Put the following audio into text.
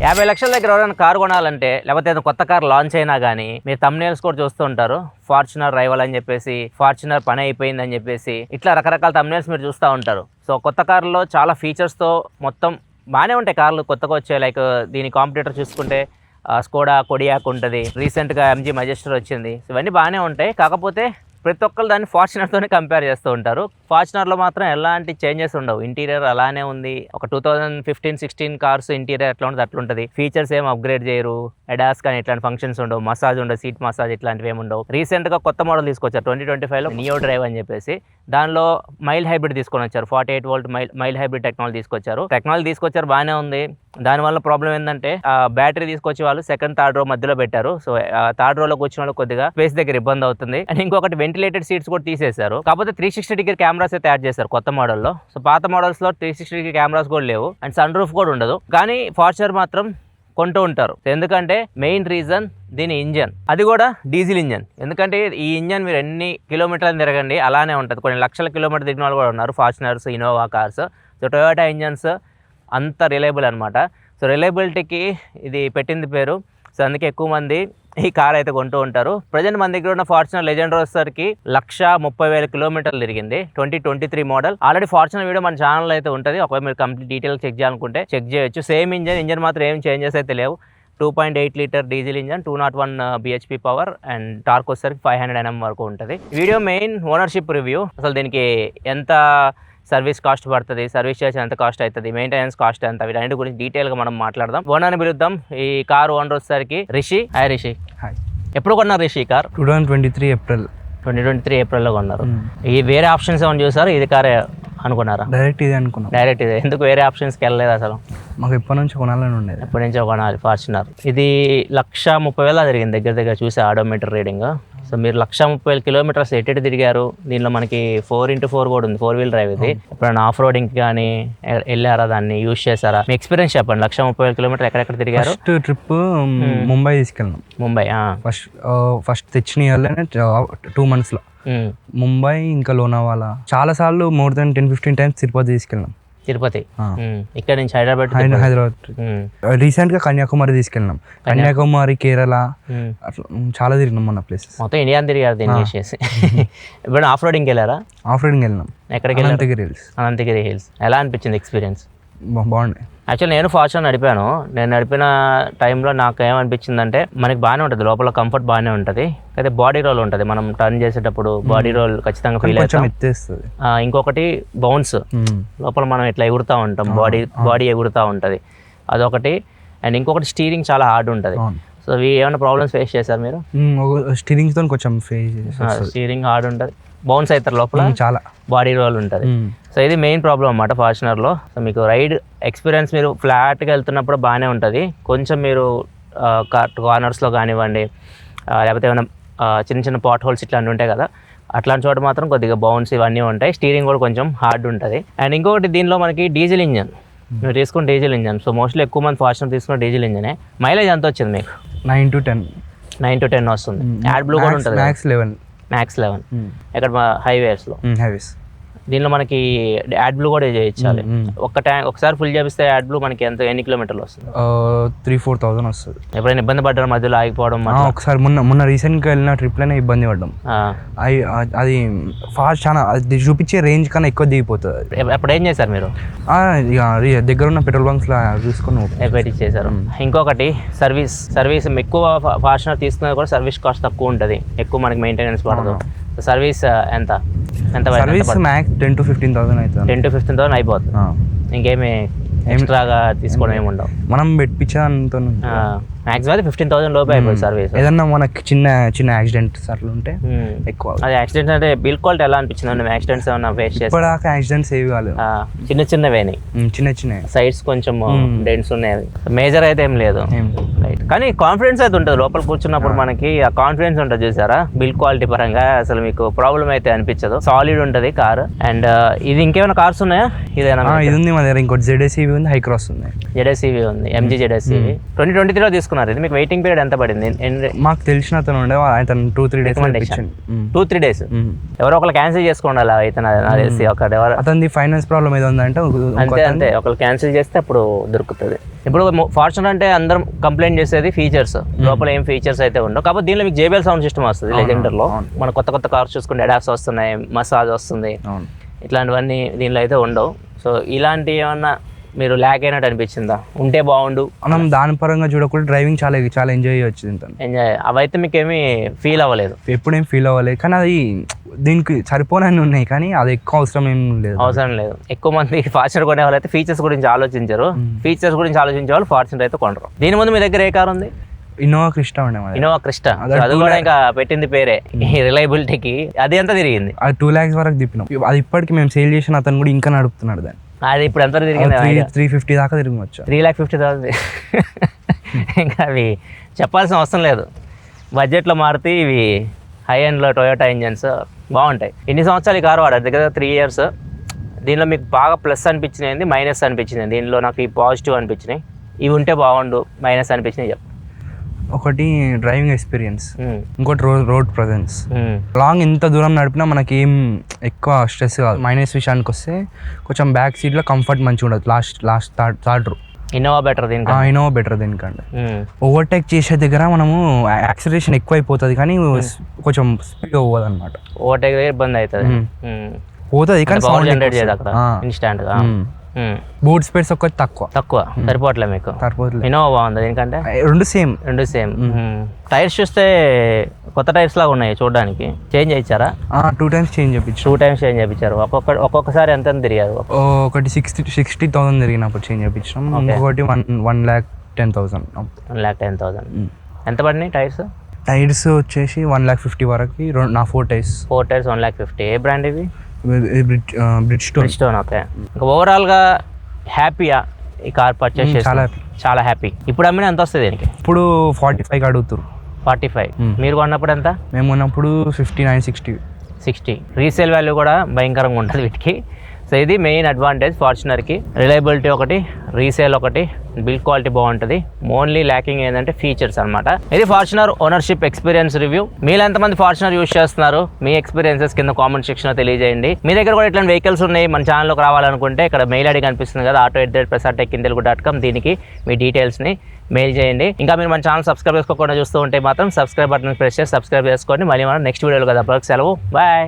50 లక్షల దగ్గర ఎవరైనా కారు కొనాలంటే లేకపోతే ఏదైనా కొత్త కార్ లాంచ్ అయినా కానీ మీరు thumbnails కూడా చూస్తూ ఉంటారు. ఫార్చునర్ రైవల్ అని చెప్పేసి, ఫార్చునర్ పని అయిపోయింది అని చెప్పేసి, ఇట్లా రకరకాల thumbnails మీరు చూస్తూ ఉంటారు. సో కొత్త కార్లో చాలా ఫీచర్స్తో మొత్తం బాగానే ఉంటాయి కార్లు కొత్తగా వచ్చాయి. లైక్ దీని కాంపిటీటర్ చూసుకుంటే స్కోడా కొడియాక్ ఉంటుంది, రీసెంట్గా MG మెజెస్టర్ వచ్చింది. ఇవన్నీ బాగానే ఉంటాయి. కాకపోతే ప్రతి ఒక్కరు దాన్ని ఫార్చునర్తోనే కంపేర్ చేస్తూ ఉంటారు. ఫార్చునర్లో మాత్రం ఎలాంటి చేంజెస్ ఉండవు. ఇంటీరియర్ అలానే ఉంది. ఒక 2015-16 కార్స్ ఇంటీరియర్ ఎట్లా ఉంటుంది అట్లా ఉంటుంది. ఫీచర్స్ ఏం అప్గ్రేడ్ చేయరు. అడాస్ కానీ ఇట్లాంటి ఫంక్షన్స్ ఉండవు. మసాజ్ ఉండదు, సీట్ మసాజ్ ఇట్లాంటివి ఏమి ఉండవు. రీసెంట్గా కొత్త మోడల్ తీసుకొచ్చారు 2025లో నియో డ్రైవ్ అని చెప్పేసి. దానిలో మైల్డ్ హైబ్రిడ్ తీసుకొని వచ్చారు. 48 వోల్ట్ మైల్డ్ హైబ్రిడ్ టెక్నాలజీ తీసుకొచ్చారు. బాగానే ఉంది. దానివల్ల ప్రాబ్లం ఏంటంటే బ్యాటరీ తీసుకొచ్చి వాళ్ళు సెకండ్ థర్డ్ రో మధ్యలో పెట్టారు. సో థర్డ్ రోలో కూర్చున్న వాళ్ళు కొద్దిగా స్పేస్ దగ్గర ఇబ్బంది అవుతుంది. అండ్ ఇంకొకటి వెంటిలేటెడ్ సీట్స్ కూడా తీసేశారు. కాకపోతే 360 డిగ్రీ కెమెరాస్ అయితే యాడ్ చేశారు కొత్త మోడల్లో. సో పాత మోడల్స్ లో 360 డిగ్రీ కెమెరాస్ కూడా లేవు అండ్ సన్ రూఫ్ కూడా ఉండదు. కానీ ఫార్చునర్ మాత్రం కొంటూ ఉంటారు. ఎందుకంటే మెయిన్ రీజన్ దీని ఇంజన్, అది కూడా డీజిల్ ఇంజన్. ఎందుకంటే ఈ ఇంజన్ మీరు ఎన్ని కిలోమీటర్లు తిరగండి అలానే ఉంటుంది. కొన్ని లక్షల కిలోమీటర్ తిరిగిన వాళ్ళు కూడా ఉన్నారు Fortuners, Innova cars. So Toyota engines అంత రిలయబుల్ అనమాట. సో రిలయబిలిటీకి ఇది పెట్టింది పేరు. సో అందుకే ఎక్కువ మంది ఈ కార్ అయితే కొంటూ ఉంటారు. ప్రజెంట్ మన దగ్గర ఉన్న ఫార్చునర్ లెజెండ్ రోస్టర్కి 130,000 కిలోమీటర్లు తిరిగింది. 2023 మోడల్. ఆల్రెడీ ఫార్చునర్ వీడియో మన ఛానల్లో అయితే ఉంటుంది. ఒకవేళ మీరు కంప్లీట్ డీటెయిల్ చెక్ చేయాలనుకుంటే చెక్ చేయొచ్చు. సేమ్ ఇంజన్ మాత్రం ఏం చేంజెస్ అయితే లేవు. 2.8 litre diesel engine, 201 bhp power and torque వచ్చేసరికి 500 Nm వరకు ఉంటుంది. Video main ownership review. అసలు దీనికి ఎంత సర్వీస్ కాస్ట్ పడుతుంది, సర్వీస్ చేసి ఎంత కాస్ట్ అవుతుంది, మెయింటెనెన్స్ కాస్ట్ ఎంత, వీటన్నిటి గురించి డీటెయిల్గా మనం మాట్లాడదాం. ఓనర్ని పిలుద్దాం. ఈ కార్ ఓనర్ వచ్చేసరికి రిషి. హాయ్ రిషి. హాయ్. ఎప్పుడు కొన్నారు రిషి ఈ కార్? 2023 ఏప్రిల్. 2023 ఏప్రిల్లో కొన్నారు. ఈ వేరే ఆప్షన్స్ ఏమైనా చూసారు, ఇది కారే అనుకున్నారా? డైరెక్ట్ ఇదే అనుకున్నాం. డైరెక్ట్ ఇదే. ఎందుకు వేరే ఆప్షన్స్కి వెళ్ళలేదు అసలు? మాకు ఎప్పటి నుంచి కొనాలని ఉండేది. ఎప్పటి నుంచో కొనాలి ఫార్చునర్. ఇది 130,000 తిరిగింది దగ్గర చూసే ఆడోమీటర్ రీడింగ్. సో మీరు 130,000 కిలోమీటర్స్ ఎటు తిరిగారు. దీనిలో మనకి 4x4 కూడా ఉంది, 4 వీల్ డ్రైవ్. ఇది ఎప్పుడైనా ఆఫ్ రోడింగ్ కానీ వెళ్ళారా, దాన్ని యూజ్ చేశారా? మీ ఎక్స్పీరియన్స్ చెప్పండి. 130,000 కిలోమీటర్ ఎక్కడెక్కడ తిరిగారు? ఫస్ట్ ట్రిప్ ముంబై తీసుకెళ్ళినాం. ముంబై ఫస్ట్ తెచ్చిన ఇయర్లోనే 2 monthsలో ముంబై ఇంకా లోనావాలా. చాలా సార్లు మోర్ దెన్ 10-15 times తిరుపతి తీసుకెళ్ళినాం. తిరుపతి ఇక్కడ నుంచి హైదరాబాద్ రీసెంట్ గా కన్యాకుమారి తీసుకెళ్ళినాం. కన్యాకుమారి, కేరళ అట్లా చాలా తిరిగినాం మన ప్లేసెస్. మొత్తం ఇండియా తిరిగారు దీన్ని చేసి. ఇప్పుడు ఆఫ్ రోడింగ్కి వెళ్ళారా? ఆఫ్ రోడింగ్ వెళ్ళినాం. ఎక్కడికి? అనంతగిరి హిల్స్. ఎలా అనిపించింది ఎక్స్పీరియన్స్? బాగుంది. యాక్చువల్ నేను ఫార్చునర్ నడిపాను. నేను నడిపిన టైంలో నాకు ఏమనిపించిందంటే మనకి బాగానే ఉంటుంది, లోపల కంఫర్ట్ బాగానే ఉంటుంది. అయితే బాడీ రోల్ ఉంటుంది, మనం టర్న్ చేసేటప్పుడు బాడీ రోల్ ఖచ్చితంగా ఫీల్ అవుతాం. ఇంకొకటి బౌన్స్, లోపల మనం ఇట్లా ఎగురుతూ ఉంటాం, బాడీ ఎగురుతూ ఉంటుంది, అదొకటి. అండ్ ఇంకొకటి స్టీరింగ్ చాలా హార్డ్ ఉంటుంది. సో ఏమైనా ప్రాబ్లమ్స్ ఫేస్ చేశారు మీరు? స్టీరింగ్ తో కొంచెం స్టీరింగ్ హార్డ్ ఉంటుంది, బౌన్స్ అవుతారు లోపల, చాలా బాడీ రోల్ ఉంటుంది. సో ఇది మెయిన్ ప్రాబ్లం అన్నమాట ఫార్చునర్లో. సో మీకు రైడ్ ఎక్స్పీరియన్స్ మీరు ఫ్లాట్గా వెళ్తున్నప్పుడు బాగానే ఉంటుంది. కొంచెం మీరు కార్నర్స్లో కానివ్వండి, లేకపోతే ఏమైనా చిన్న చిన్న పాట్ హోల్స్ ఇట్లాంటివి ఉంటాయి కదా, అట్లాంటి చోట మాత్రం కొద్దిగా బౌన్స్ ఇవన్నీ ఉంటాయి. స్టీరింగ్ కూడా కొంచెం హార్డ్ ఉంటుంది. అండ్ ఇంకొకటి దీనిలో మనకి డీజిల్ ఇంజన్, మీరు తీసుకున్న డీజిల్ ఇంజన్. సో మోస్ట్లీ ఎక్కువ మంది ఫార్చునర్ తీసుకున్న డీజిల్ ఇంజనే. మైలేజ్ ఎంత వచ్చింది మీకు? 9 to 10 వస్తుంది. యాడ్ బ్లూ కూడా ఉంటుంది. మ్యాక్స్ 11 ఎక్కడ హైవేస్లో. దీనిలో మనకి యాడ్ బ్లూ కూడా చేయించాలి. ఒకసారి ఫుల్ చేపిస్తే యాడ్ బ్లూ మనకి ఎన్ని కిలోమీటర్లు వస్తుంది? 3-4 thousand వస్తుంది. ఎప్పుడైనా ఇబ్బంది పడ్డారు మధ్యలో ఆగిపోవడం? ఒకసారి మొన్న రీసెంట్గా వెళ్ళిన ట్రిప్లోనే ఇబ్బంది పడ్డాం. అది ఫాస్ట్ చాలా, అది చూపించే రేంజ్ కన్నా ఎక్కువ దిగిపోతుంది. అప్పుడు ఏం చేశారు మీరు? దగ్గర ఉన్న పెట్రోల్ బంక్స్ లో చూసుకొని చేశారు. ఇంకొకటి సర్వీస్ ఎక్కువ ఫార్చునర్ తీసుకున్నది కూడా సర్వీస్ కాస్ట్ తక్కువ ఉంటుంది, ఎక్కువ మనకి మెయింటెనెన్స్ పడదు. సర్వీస్ ఎంత సర్వీస్ మ్యాక్స్ 10 to 15 thousand అవుతుంది. 10 to 15 thousand అయిపోతుంది. ఇంకేమి ఎక్స్ట్రాగా తీసుకోవడం ఏమి ఉండవు. మనం పెట్టించే మాక్సిమం 15,000 లోపే అయిపోతుంది సర్వీస్. ఏదన్నా మనకి చిన్న యాక్సిడెంట్స్ అట్లా ఉంటే ఎక్కువ. అది యాక్సిడెంట్స్ అంటే బిల్ క్వాలిటీ ఎలా అనిపించింది? యాక్సిడెంట్స్ ఏమన్నా ఫేస్ చేసి? ఇప్పటిదాకా యాక్సిడెంట్స్ ఏవి కాలేదు. చిన్నవేని, చిన్న సైడ్స్ కొంచెం డెంట్స్ ఉన్నాయి, మేజర్ అయితే ఏం లేదు. రైట్. కానీ కాన్ఫిడెన్స్ అయితే ఉంటుంది లోపల కూర్చున్నప్పుడు, మనకి ఆ కాన్ఫిడెన్స్ ఉంటుంది చూసారా. బిల్ క్వాలిటీ పరంగా అసలు మీకు ప్రాబ్లం అయితే అనిపించదు, సాలిడ్ ఉంటుంది కార్. అండ్ ఇది ఇంకేమైనా కార్స్ ఉన్నాయా? ఇదేనా? ఇది ఉంది మా దగ్గర. ఇంకోటి ZSEV ఉంది, హైక్రాస్ ఉంది, ZSEV ఉంది, MG ZSEV. 2023లో తీసుకున్నారు. ఇది మీకు వెయిటింగ్ పీరియడ్ ఎంత పడింది? మాకు తెలిసిన అతను ఉండే, అతను 2-3 days 2-3 days. ఎవరో ఒకరు క్యాన్సిల్ చేసుకోండి అలా అయితే తెలిసి. అతని ఫైనాన్స్ ప్రాబ్లం ఏదో ఉందంటే అంతే ఒకరు క్యాన్సిల్ చేస్తే అప్పుడు దొరుకుతుంది. ఇప్పుడు ఫార్చునర్ అంటే అందరం కంప్లైంట్ చేసేది ఫీచర్స్, లోపల ఏం ఫీచర్స్ అయితే ఉండవు. కాబట్టి దీనిలో మీకు JBL సౌండ్ సిస్టమ్ వస్తుంది లెజెండర్లో. మన కొత్త కార్స్ చూసుకుంటే అడాప్స్ వస్తున్నాయి, మసాజ్ వస్తుంది, ఇట్లాంటివన్నీ దీనిలో అయితే ఉండవు. సో ఇలాంటి ఏమన్నా మీరు ల్యాక్ అయినట్టు అనిపించిందా? ఉంటే బాగుండు. మనం దాని పరంగా చూడకుండా డ్రైవింగ్ చాలా ఎంజాయ్ చేయొచ్చు దీంతో. ఎంజాయ్ అవైతే మీకు ఏమీ ఫీల్ అవ్వలేదు? ఎప్పుడేం ఫీల్ అవ్వలేదు, కానీ అది దీనికి సరిపోనని ఉన్నాయి, కానీ అది ఎక్కువ అవసరం ఏం లేదు. అవసరం లేదు. ఎక్కువ మంది ఫార్చునర్ కొనే వాళ్ళు అయితే ఫీచర్స్ గురించి ఆలోచించరు. ఫీచర్స్ గురించి ఆలోచించే వాళ్ళు ఫార్చునర్ అయితే కొనరు. దీని ముందు మీ దగ్గర ఏ కార్ ఉంది? ఇన్నోవా క్రిస్టా ఉండే. ఇన్నోవా క్రిస్టా, అది కూడా ఇంకా పెట్టింది పేరే రిలయబిలిటీకి. అది ఎంత తిరిగింది? అది 2 lakhs వరకు తిప్పినాం. అది ఇప్పటికి మేము సేల్ చేసిన అతను కూడా ఇంకా నడుపుతున్నాడు దాన్ని. అది ఇప్పుడు ఎంత తిరిగింది? 350 దాకా తిరిగి 3,50,000. ఇంకా అవి చెప్పాల్సిన అవసరం లేదు. బడ్జెట్లో మారుతి ఇవి హై ఎండ్లో టొయోటా ఇంజన్స్ బాగుంటాయి. ఎన్ని సంవత్సరాలు ఈ కారు వాడారు? దగ్గర 3 years. దీనిలో మీకు బాగా ప్లస్ అనిపించినది, మైనస్ అనిపించింది? దీనిలో నాకు ఈ పాజిటివ్ అనిపించినాయి, ఇవి ఉంటే బాగుండు, మైనస్ అనిపించినాయి చెప్పు. ఒకటి డ్రైవింగ్ ఎక్స్పీరియన్స్, ఇంకోటి రోడ్ ప్రజెన్స్. లాంగ్ ఇంత దూరం నడిపినా మనకి ఏం ఎక్కువ స్ట్రెస్ కాదు. మైనస్ విషయానికి వస్తే కొంచెం బ్యాక్ సీట్లో కంఫర్ట్ మంచిగా ఉండదు. Last third row Innova better దీనికంటే. ఇన్నోవా బెటర్ దీనికంటే. ఓవర్టేక్ చేసే దగ్గర మనము యాక్సిలరేషన్ ఎక్కువ అయిపోతుంది, కానీ కొంచెం స్పీడ్గా పోదు అనమాట. ఓవర్టేక్ దగ్గర ఇబ్బంది అవుతుంది, పోతుంది కానీ సౌండ్ జనరేట్ చేయదు అక్కడ ఇన్స్టాంట్గా. బూట్ స్పేస్ ఒక్కటి తక్కువ సరిపోవట్లే మీకు. ఇన్నోవా బాగుంది దీనికంటే? రెండు సేమ్. టైర్స్ చూస్తే కొత్త టైర్స్ లాగా ఉన్నాయి చూడడానికి. చేంజ్ చేయించారా? 2 times చేంజ్ చేయించారు. ఒక్కొక్కసారి ఎంత తిరిగారు? ఒకటి 60,000 తిరిగినప్పుడు చేంజ్ చేయించాం, ఇంకొకటి 1,10,000. 1,10,000. ఎంత పడినాయి టైర్స్? టైర్స్ వచ్చేసి 1,50,000 వరకు. నా 4 టైర్స్ 1,50,000. ఏ బ్రాండ్ ఇవి? బ్రిడ్జ్స్టోన్. ఓకే. ఇంకా ఓవరాల్గా హ్యాపీయా ఈ కార్ పర్చేస్ చేసి? చాలా హ్యాపీ. ఇప్పుడు అమ్మిన ఎంత వస్తుంది దీనికి? ఇప్పుడు 45 అడుగుతారు. 45. మీరు కొన్నప్పుడు ఎంత? మేము కొన్నప్పుడు 59, 60. రీసేల్ వాల్యూ కూడా భయంకరంగా ఉంటుంది వీటికి. సో ఇది మెయిన్ అడ్వాంటేజ్ ఫార్చునర్కి. రిలయబిలిటీ ఒకటి, రీసేల్ ఒకటి, బిల్డ్ క్వాలిటీ బాగుంటుంది. ఓన్లీ ల్యాకింగ్ ఏంటంటే ఫీచర్స్ అనమాట. ఇది ఫార్చునర్ ఓనర్షిప్ ఎక్స్పీరియన్స్ రివ్యూ. మీరు ఎంతమంది ఫార్చునర్ యూస్ చేస్తున్నారు, మీ ఎక్స్పీరియన్సెస్ కింద కామెంట్ సెక్షన్లో తెలియజేయండి. మీ దగ్గర కూడా ఇట్లాంటి వెహికల్స్ ఉన్నాయి, మన ఛానల్లోకి రావాలనుకుంటే ఇక్కడ మెయిల్ ఐడి కనిపిస్తుంది కదా, auto@prasartechintelugu.com. దీనికి మీ డీటెయిల్స్ని మెయిల్ చేయండి. ఇంకా మీరు మన ఛానల్ సబ్స్క్రైబ్ చేసుకోకుండా చూస్తూ ఉంటే మాత్రం సబ్స్క్రైబ్ బటన్ ప్రెస్ చేసి సబ్స్క్రైబ్ చేసుకోండి. మళ్ళీ మనం నెక్స్ట్ వీడియోలో కదా, సెలవు, బాయ్.